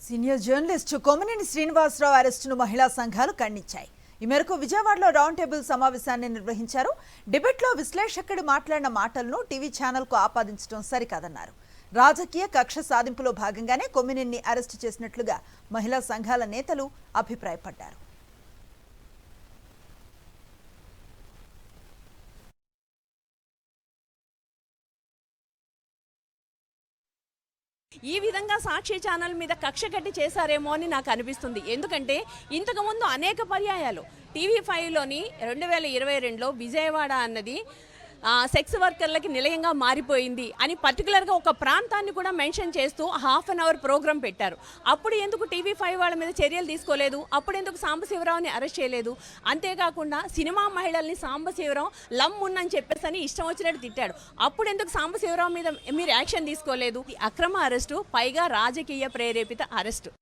Senior journalist Kommineni Srinivasarao అరెస్టును మహిళా సంఘాలు ఖండించాయి. ఈ మేరకు విజయవాడలో రౌండ్ టేబుల్ సమావేశాన్ని నిర్వహించారు. డిబేట్లో విశ్లేషకుడు మాట్లాడిన మాటలను టీవీ ఛానల్కు ఆపాదించడం సరికాదన్నారు. రాజకీయ కక్ష సాధింపులో భాగంగానే కొమ్మినేనిని అరెస్టు చేసినట్లుగా మహిళా సంఘాల నేతలు అభిప్రాయపడ్డారు. ఈ విధంగా సాక్షి ఛానల్ మీద కక్ష కట్టి చేశారేమో అని నాకు అనిపిస్తుంది. ఎందుకంటే ఇంతకుముందు అనేక పర్యాయాలు TV5లోని 2022లో విజయవాడ అన్నది సెక్స్ వర్కర్లకి నిలయంగా మారిపోయింది అని పర్టికులర్గా ఒక ప్రాంతాన్ని కూడా మెన్షన్ చేస్తూ ½ అన్ అవర్ ప్రోగ్రాం పెట్టారు. అప్పుడు ఎందుకు TV5 వాళ్ళ మీద చర్యలు తీసుకోలేదు? అప్పుడు ఎందుకు సాంబశివరావుని అరెస్ట్ చేయలేదు? అంతేకాకుండా సినిమా మహిళల్ని సాంబశివరావు లమ్ ఉన్నని చెప్పేసి అని ఇష్టం వచ్చినట్టు తిట్టాడు. అప్పుడు ఎందుకు సాంబశివరావు మీద మీరు యాక్షన్ తీసుకోలేదు? అక్రమ అరెస్టు, పైగా రాజకీయ ప్రేరేపిత అరెస్టు.